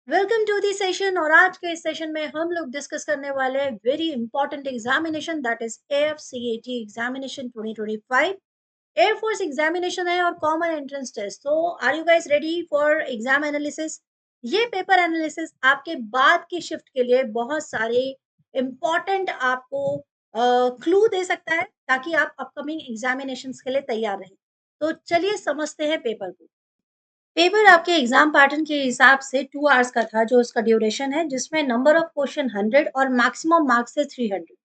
Welcome to the session. और आज के इस सेशन में हम लोग डिस्कस करने वाले हैं very important examination, that is AFCAT examination 2025। Air force examination है और कॉमन एंट्रेंस टेस्ट। तो are you guys ready for exam analysis? ये पेपर एनालिसिस आपके बाद की शिफ्ट के लिए बहुत सारे इंपॉर्टेंट आपको क्लू दे सकता है, ताकि आप अपकमिंग एग्जामिनेशंस के लिए तैयार रहें। तो चलिए समझते हैं पेपर को। पेपर आपके एग्जाम पैटर्न के हिसाब से 2 आवर्स का था, जो उसका ड्यूरेशन है, जिसमें नंबर ऑफ क्वेश्चन 100 और मैक्सिमम मार्क्स है 300।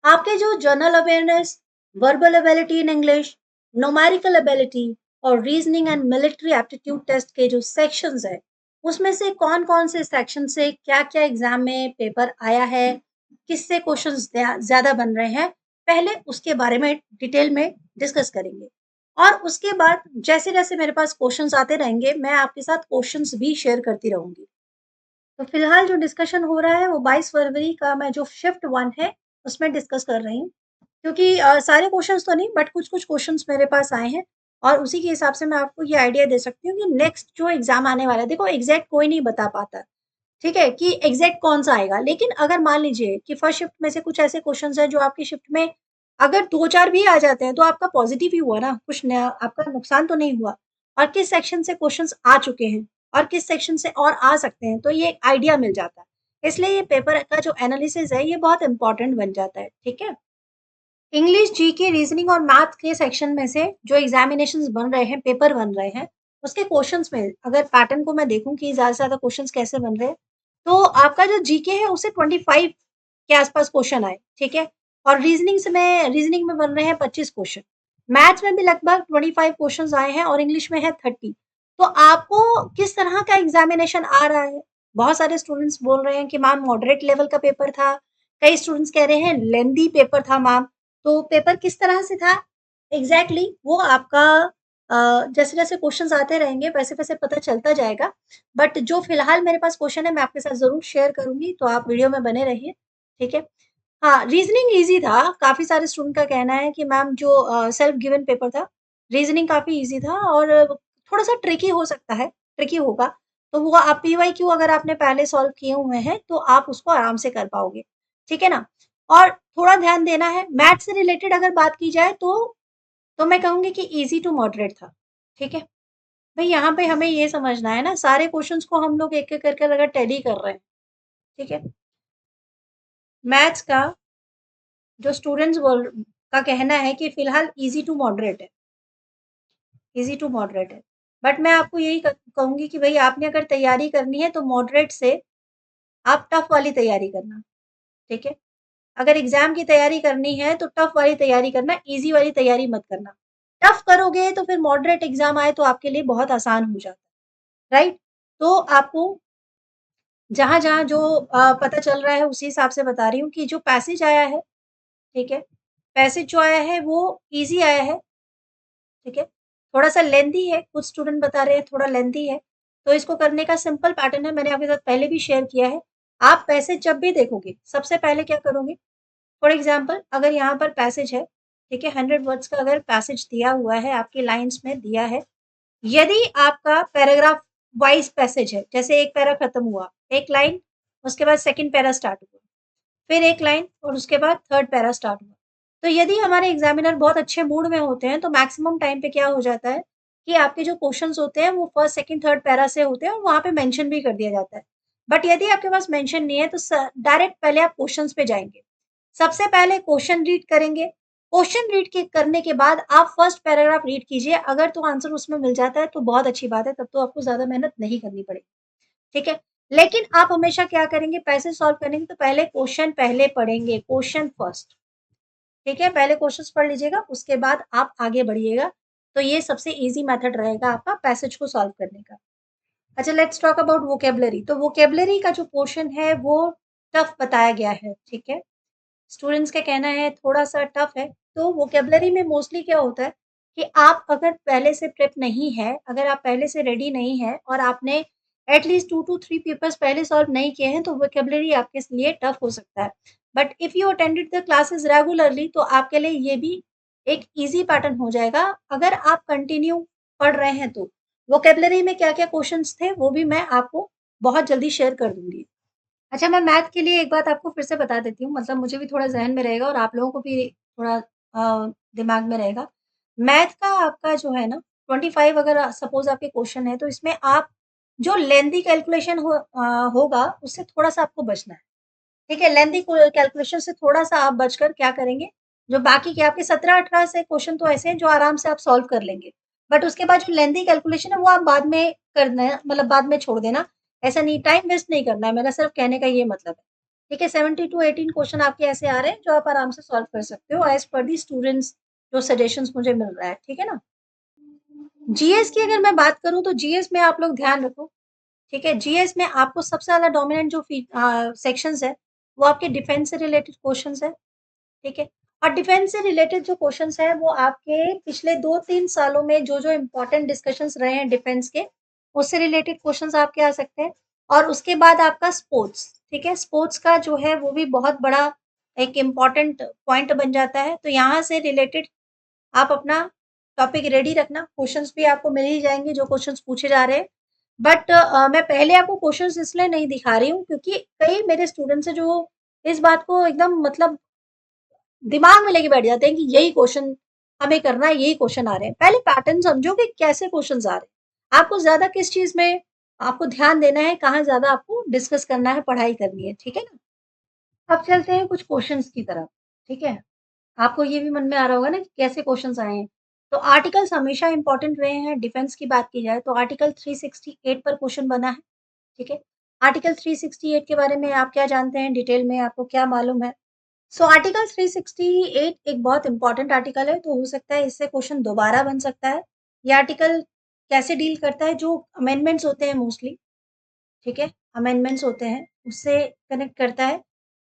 आपके जो general awareness, verbal ability in English, numerical ability और reasoning and military aptitude test के जो सेक्शंस है, उसमें से कौन कौन से सेक्शन से क्या क्या एग्जाम में पेपर आया है, किससे क्वेश्चंस ज्यादा बन रहे हैं, पहले उसके बारे में डिटेल में डिस्कस करेंगे। और उसके बाद जैसे जैसे मेरे पास क्वेश्चंस आते रहेंगे, मैं आपके साथ क्वेश्चंस भी शेयर करती रहूंगी। तो फिलहाल जो डिस्कशन हो रहा है वो 22 फरवरी का मैं जो शिफ्ट 1 है उसमें डिस्कस कर रही हूँ, क्योंकि सारे क्वेश्चंस तो नहीं, बट कुछ कुछ क्वेश्चंस मेरे पास आए हैं। और उसी के हिसाब से मैं आपको ये आइडिया दे सकती हूँ कि नेक्स्ट जो एग्जाम आने वाला है, देखो एग्जैक्ट कोई नहीं बता पाता, ठीक है, कि एग्जैक्ट कौन सा आएगा। लेकिन अगर मान लीजिए कि फर्स्ट शिफ्ट में से कुछ ऐसे क्वेश्चंस हैं जो आपकी शिफ्ट में अगर 2-4 भी आ जाते हैं, तो आपका पॉजिटिव ही हुआ ना, कुछ नया आपका नुकसान तो नहीं हुआ। और किस सेक्शन से क्वेश्चंस आ चुके हैं और किस सेक्शन से और आ सकते हैं, तो ये एक आइडिया मिल जाता है। इसलिए ये पेपर का जो एनालिसिस है ये बहुत इंपॉर्टेंट बन जाता है, ठीक है। इंग्लिश, जीके, रीजनिंग और मैथ के सेक्शन में से जो एग्जामिनेशंस बन रहे हैं, पेपर बन रहे हैं, उसके क्वेश्चंस में अगर पैटर्न को मैं देखूं कि ज्यादा से ज्यादा क्वेश्चंस कैसे बन रहे हैं, तो आपका जो जीके है उसे 25 के आसपास क्वेश्चन आए, ठीक है। और रीजनिंग में बन रहे हैं 25 क्वेश्चन। मैथ्स में भी लगभग 25 क्वेश्चंस आए हैं और इंग्लिश में है 30। तो आपको किस तरह का एग्जामिनेशन आ रहा है? बहुत सारे स्टूडेंट्स बोल रहे हैं कि मैम मॉडरेट लेवल का पेपर था, कई स्टूडेंट्स कह रहे हैं लेंदी पेपर था मैम। तो पेपर किस तरह से था एग्जैक्टली वो आपका जैसे जैसे क्वेश्चंस आते रहेंगे वैसे वैसे पता चलता जाएगा। बट जो फिलहाल मेरे पास क्वेश्चन है मैं आपके साथ जरूर शेयर करूंगी, तो आप वीडियो में बने रहिए, ठीक है। हाँ, रीजनिंग इजी था। काफी सारे स्टूडेंट का कहना है कि मैम जो सेल्फ गिवन पेपर था, रीजनिंग काफी इजी था और थोड़ा सा ट्रिकी हो सकता है, ट्रिकी होगा। तो वो आप PYQ अगर आपने पहले सॉल्व किए हुए हैं तो आप उसको आराम से कर पाओगे, ठीक है ना। और थोड़ा ध्यान देना है, मैथ से रिलेटेड अगर बात की जाए तो मैं कहूंगी कि इजी टू मॉडरेट था, ठीक है। भाई यहाँ पे हमें ये समझना है ना, सारे क्वेश्चंस को हम लोग एक एक करके अगर टैली कर रहे हैं, ठीक है। मैथ्स का जो स्टूडेंट्स बोल का कहना है कि फिलहाल इजी टू मॉडरेट है, इजी टू मॉडरेट है। बट मैं आपको यही कहूंगी कि भाई आपने अगर तैयारी करनी है तो मॉडरेट से आप टफ वाली तैयारी करना, ठीक है। अगर एग्जाम की तैयारी करनी है तो टफ वाली तैयारी करना, इजी वाली तैयारी मत करना। टफ करोगे तो फिर मॉडरेट एग्जाम आए तो आपके लिए बहुत आसान हो जाता है, राइट। तो आपको जहां जहां जो पता चल रहा है उसी हिसाब से बता रही हूँ कि जो पैसेज आया है, ठीक है, पैसेज जो आया है वो इजी आया है, ठीक है। थोड़ा सा लेंथी है, कुछ स्टूडेंट बता रहे हैं थोड़ा लेंथी है। तो इसको करने का सिंपल पैटर्न है, मैंने आपके साथ पहले भी शेयर किया है। आप पैसेज जब भी देखोगे सबसे पहले क्या करोगे, फॉर एग्जाम्पल अगर यहाँ पर पैसेज है, ठीक है, 100 वर्ड्स का अगर पैसेज दिया हुआ है, आपकी लाइन्स में दिया है, यदि आपका पैराग्राफ वाइज पैसेज है, जैसे एक पैरा खत्म हुआ, एक लाइन, उसके बाद सेकंड पैरा स्टार्ट हुआ, फिर एक लाइन और उसके बाद थर्ड पैरा स्टार्ट हुआ। तो यदि हमारे एग्जामिनर बहुत अच्छे मूड में होते हैं तो मैक्सिमम टाइम पे क्या हो जाता है कि आपके जो क्वेश्चंस होते हैं वो फर्स्ट सेकंड थर्ड पैरा से होते हैं और वहां पे मेंशन भी कर दिया जाता है। बट यदि आपके पास मेंशन नहीं है तो डायरेक्ट पहले आप क्वेश्चंस पे जाएंगे, सबसे पहले क्वेश्चन रीड करेंगे। क्वेश्चन रीड के करने के बाद आप फर्स्ट पैराग्राफ रीड कीजिए, अगर तो आंसर उसमें मिल जाता है तो बहुत अच्छी बात है, तब तो आपको ज्यादा मेहनत नहीं करनी पड़ेगी, ठीक है। लेकिन आप हमेशा क्या करेंगे, पैसेज सॉल्व करेंगे तो पहले क्वेश्चन पहले पढ़ेंगे, क्वेश्चन फर्स्ट, ठीक है। पहले क्वेश्चंस पढ़ लीजिएगा, उसके बाद आप आगे बढ़िएगा। तो ये सबसे इजी मेथड रहेगा आपका पैसेज को सॉल्व करने का। अच्छा, लेट्स टॉक अबाउट वोकेबलरी। तो वोकेबलरी का जो पोर्शन है वो टफ बताया गया है, ठीक है। स्टूडेंट्स का कहना है थोड़ा सा टफ है। तो वोकेबलरी में मोस्टली क्या होता है कि आप अगर पहले से प्रेप नहीं है, अगर आप पहले से रेडी नहीं है और आपने एटलीस्ट 2 to 3 पेपर्स पहले सॉल्व नहीं किए हैं, तो वोकेबलरी आपके लिए टफ हो सकता है। But if you attended the classes regularly तो आपके लिए ये भी एक इजी पैटर्न हो जाएगा, अगर आप कंटिन्यू पढ़ रहे हैं तो। वोकेबलरी में क्या क्या क्वेश्चंस थे वो भी मैं आपको बहुत जल्दी शेयर कर दूँगी। अच्छा, मैं मैथ के लिए एक बात आपको फिर से बता देती हूँ, मतलब मुझे भी थोड़ा ज़हन में रहेगा और आप लोगों को भी थोड़ा दिमाग में रहेगा। मैथ का आपका जो है ना 25 अगर सपोज़ आपके क्वेश्चन है, तो इसमें आप जो लेंथी कैलकुलेशन होगा, उससे थोड़ा-सा आपको बचना है। ठीक है? लेंथी को कैलकुलेशन से थोड़ा-सा आप बचकर क्या करेंगे, जो बाकी के आपके 17-18 से क्वेश्चन तो ऐसे हैं जो आराम से आप सॉल्व कर लेंगे। बट उसके बाद जो लेंथी कैलकुलेशन है वो आप बाद में करना है, मतलब बाद में छोड़ देना। ऐसा नहीं, टाइम वेस्ट नहीं करना है, मेरा सिर्फ कहने का ये मतलब है। ठीक है? 70 टू 18 क्वेश्चन आपके ऐसे आ रहे हैं जो आप आराम से सॉल्व कर सकते हो एज़ पर दी स्टूडेंट्स जो सजेशंस मुझे मिल रहा है। ठीक है ना? जीएस की अगर मैं बात करूँ तो जीएस में आप लोग ध्यान रखो, ठीक है? जीएस में आपको सबसे ज़्यादा डोमिनेंट जो सेक्शंस है, वो आपके डिफेंस से रिलेटेड क्वेश्चंस है, ठीक है? और डिफेंस से रिलेटेड जो क्वेश्चंस हैं, वो आपके पिछले 2-3 सालों में जो-जो इम्पोर्टेंट डिस्कशंस रहे हैं डिफेंस के, उससे रिलेटेड क्वेश्चंस आपके आ सकते हैं। और उसके बाद आपका स्पोर्ट्स, ठीक है? स्पोर्ट्स का जो है, वो भी बहुत बड़ा एक इम्पोर्टेंट पॉइंट बन जाता है। तो यहाँ से रिलेटेड आप अपना टॉपिक रेडी रखना, क्वेश्चंस भी आपको मिल ही जाएँगे जो क्वेश्चंस पूछे जा रहे हैं। बट मैं पहले आपको क्वेश्चंस इसलिए नहीं दिखा रही हूँ क्योंकि कई मेरे स्टूडेंट्स हैं जो इस बात को एकदम मतलब दिमाग में लेके बैठ जाते हैं कि यही क्वेश्चन हमें करना है, यही क्वेश्चन आ रहे हैं। पहले पैटर्न समझो कि कैसे क्वेश्चंस आ रहे हैं। आपको ज़्यादा किस चीज़ में आपको ध्यान देना है, कहाँ ज़्यादा आपको डिस्कस करना है, पढ़ाई करनी है, ठीक है ना? अब चलते हैं कुछ क्वेश्चंस की तरफ, ठीक है? आपको ये भी मन में आ रहा होगा ना कि कैसे क्वेश्चंस आए हैं। तो आर्टिकल्स हमेशा इंपॉर्टेंट रहे हैं, डिफेंस की बात की जाए तो आर्टिकल 368 पर क्वेश्चन बना है, ठीक है? आर्टिकल 368 के बारे में आप क्या जानते हैं डिटेल में, आपको क्या मालूम है? सो आर्टिकल 368 एक बहुत इंपॉर्टेंट आर्टिकल है, तो हो सकता है इससे क्वेश्चन दोबारा बन सकता है। ये आर्टिकल कैसे डील करता है, जो अमेंडमेंट्स होते हैं मोस्टली, ठीक है? अमेंडमेंट्स होते हैं, उससे कनेक्ट करता है।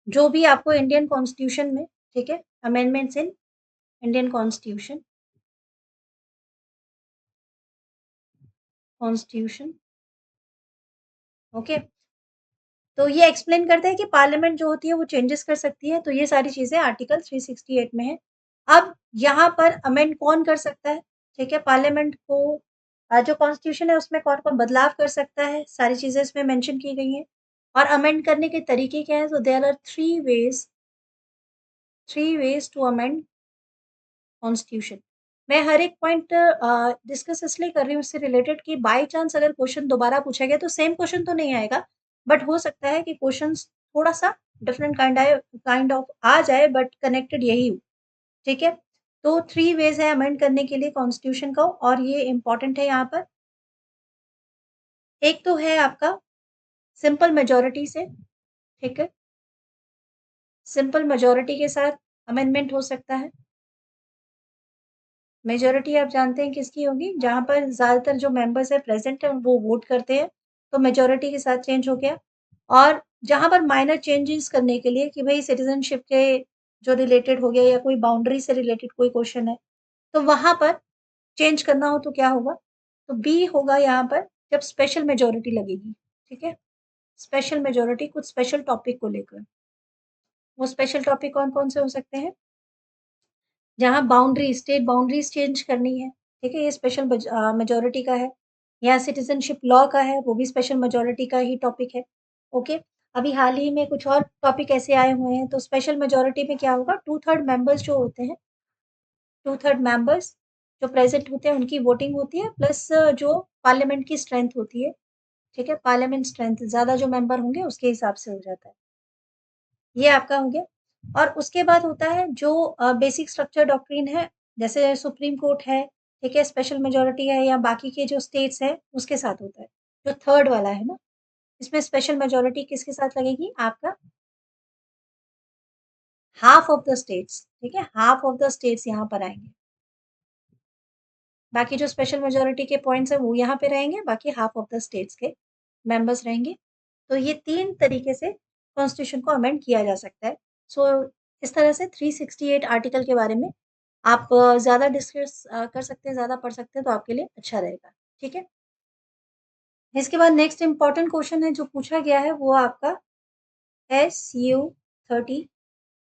जो भी आपको इंडियन कॉन्स्टिट्यूशन में, ठीक है? Amendments in Indian constitution, okay? तो ये एक्सप्लेन करता है कि पार्लियामेंट जो होती है वो चेंजेस कर सकती है, तो ये सारी चीज़ें आर्टिकल 368 में है। अब यहाँ पर अमेंड कौन कर सकता है, ठीक है? पार्लियामेंट को जो कॉन्स्टिट्यूशन है उसमें कौन-कौन बदलाव कर सकता है, सारी चीज़ें इसमें मेंशन की गई हैं। और अमेंड करने के तरीके क्या हैं, तो there are 3 ways to amend constitution. मैं हर एक पॉइंट डिस्कस इसलिए कर रही हूँ इससे रिलेटेड कि बाय चांस अगर क्वेश्चन दोबारा पूछा गया तो सेम क्वेश्चन तो नहीं आएगा, बट हो सकता है कि क्वेश्चंस थोड़ा-सा डिफरेंट काइंड ऑफ आ जाए बट कनेक्टेड यही हो, ठीक है? तो 3 वेज़ है अमेंड करने के लिए कॉन्स्टिट्यूशन को और ये इम्पोर्टेंट है यहाँ पर। एक तो है आपका सिंपल मेजॉरिटी से, ठीक है? सिंपल मेजॉरिटी के साथ अमेंडमेंट हो सकता है। मेजॉरिटी आप जानते हैं किसकी होगी? जहाँ पर ज़्यादातर जो मेंबर्स हैं प्रेज़ेंट हैं वो वोट करते हैं, तो मेजॉरिटी के साथ चेंज हो गया। और जहाँ पर माइनर चेंजेस करने के लिए कि भई सिटीज़नशिप के जो रिलेटेड हो गया या कोई बाउंड्री से रिलेटेड कोई क्वेश्चन है, तो वहाँ पर चेंज करना हो तो क्या होगा? तो बी होगा यहाँ पर जब स्पेशल मेजॉरिटी लगेगी, ठीक है? स्पेशल मेजॉरिटी कुछ स्पेशल टॉपिक को लेकर। वो स्पेशल टॉपिक कौन-कौन से हो सकते हैं? जहाँ बाउंड्री स्टेट बाउंड्रीज़ चेंज करनी है, ठीक है? ये स्पेशल मेजॉरिटी का है। या सिटीज़नशिप लॉ का है, वो भी स्पेशल मेजॉरिटी का ही टॉपिक है, ओके? अभी हाल ही में कुछ और टॉपिक ऐसे आए हुए हैं, तो स्पेशल मेजॉरिटी में क्या होगा, 2/3 मेंबर्स जो होते हैं, 2/3 मेंबर्स जो प्रेज़ेंट होते हैं, उनकी वोटिंग होती है, प्लस जो पार्लियामेंट की स्ट्रेंथ होती है, ठीक है? पार्लियामेंट स्ट्रेंथ, ज़्यादा जो मेंबर होंगे, उसके हिसाब से हो जाता है। ये आपका हो गया। और उसके बाद होता है जो बेसिक स्ट्रक्चर डॉक्ट्रिन है, जैसे सुप्रीम कोर्ट है, ठीक है? स्पेशल मेजॉरिटी है या बाकी के जो स्टेट्स हैं, उसके साथ होता है। जो थर्ड वाला है ना, इसमें स्पेशल मेजॉरिटी किसके साथ लगेगी? आपका हाल्फ ऑफ द स्टेट्स, ठीक है? हाल्फ ऑफ द स्टेट्स यहाँ पर आएँगे। बाकी जो स्पेशल मेजॉरिटी के पॉइंट्स हैं, वो यहाँ पे रहेंगे, बाकी हाल्फ ऑफ द स्टेट्स के मेंबर्स रहेंगे। तो ये 3 तरीके से कॉन्स्टिट्यूशन को अमेंड किया जा सकता है। सो इस तरह से 368 आर्टिकल के बारे में आप ज़्यादा डिस्कस कर सकते हैं, ज़्यादा पढ़ सकते हैं, तो आपके लिए अच्छा रहेगा, ठीक है? इसके बाद नेक्स्ट इम्पोर्टेंट क्वेश्चन है जो पूछा गया है, वो आपका SU 30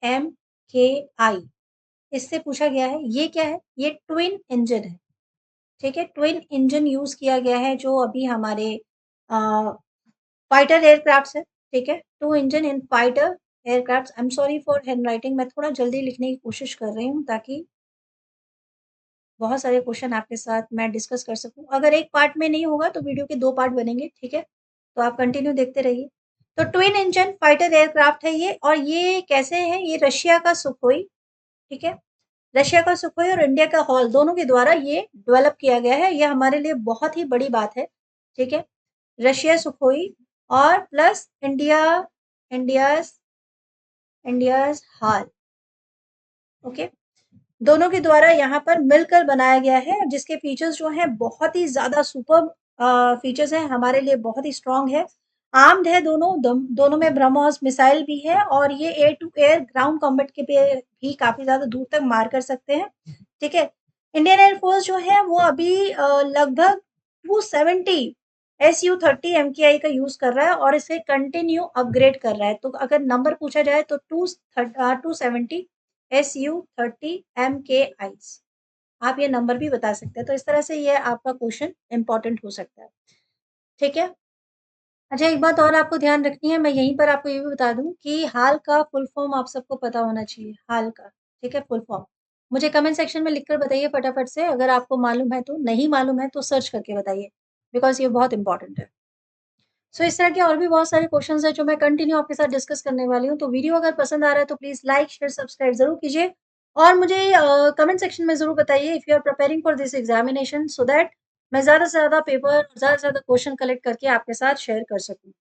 MKI, इससे पूछा गया है, ये क्या है? ये ट्विन इंजन है, ठीक है? ट्विन इंजन यूज़ किया गया है जो अभी हमारे अ फाइटर एयरक्राफ्ट है, ठीक है, 2 engine in fighter aircraft. I am sorry for handwriting, मैं थोड़ा जल्दी लिखने की कोशिश कर रही हूँ ताकि बहुत सारे क्वेश्चन आपके साथ मैं डिस्कस कर सकूँ। अगर एक पार्ट में नहीं होगा तो वीडियो के 2 पार्ट बनेंगे, ठीक है? तो आप कंटिन्यू देखते रहिए। तो ट्विन इंजन फाइटर एयरक्राफ्ट है ये, और ये कैसे है? ये रशिया का सुखोई, ठीक है? रशिया का सुखोई और इंडिया का हॉल दोनों के द्वारा ये डेवलप किया गया है। ये हमारे लिए बहुत ही बड़ी बात है, ठीक है? रशिया सुखोई और प्लस इंडियाज़ इंडियाज़ हाल, ओके? दोनों के द्वारा यहाँ पर मिलकर बनाया गया है, जिसके फीचर्स जो हैं बहुत ही ज़्यादा सुपर्ब फीचर्स हैं, हमारे लिए बहुत ही स्ट्रॉन्ग है। आर्म्ड है दोनों में ब्रह्मोस मिसाइल भी है, और ये air to air ground combat के पे भी काफ़ी ज़्यादा दूर तक मार कर सकते हैं, ठीक है? इंडियन एयरफोर्स जो है वो अभी लगभग 270 SU-30 MKI का यूज़ कर रहा है और इसे कंटिन्यू अपग्रेड कर रहा है। तो अगर नंबर पूछा जाए तो 270 SU-30 MKIs, आप ये नंबर भी बता सकते हैं। तो इस तरह से ये आपका क्वेश्चन इंपॉर्टेंट हो सकता है, ठीक है? अच्छा, एक बात और आपको ध्यान रखनी है, मैं यहीं पर आपको ये भी बता दूँ कि हाल का फुल फॉर्म आप सबको पता होना चाहिए, हाल का, ठीक है? Full form. मुझे कमेंट सेक्शन में लिखकर बताइए फटाफट से, अगर आपको मालूम है तो, नहीं मालूम है तो सर्च करके बताइए, बिकॉज़ ये बहुत इंपॉर्टेंट है। सो इस तरह के और भी बहुत सारे क्वेश्चंस हैं जो मैं कंटिन्यू आपके साथ डिस्कस करने वाली हूँ। तो वीडियो अगर पसंद आ रहा है तो प्लीज़ लाइक, शेयर, सब्सक्राइब ज़रूर कीजिए, और मुझे कमेंट सेक्शन में ज़रूर बताइए if you are preparing for this examination, so that मैं ज़्यादा से ज़्यादा पेपर, ज़्यादा से ज़्यादा क्वेश्चन कलेक्ट करके आपके साथ शेयर कर सकूँ।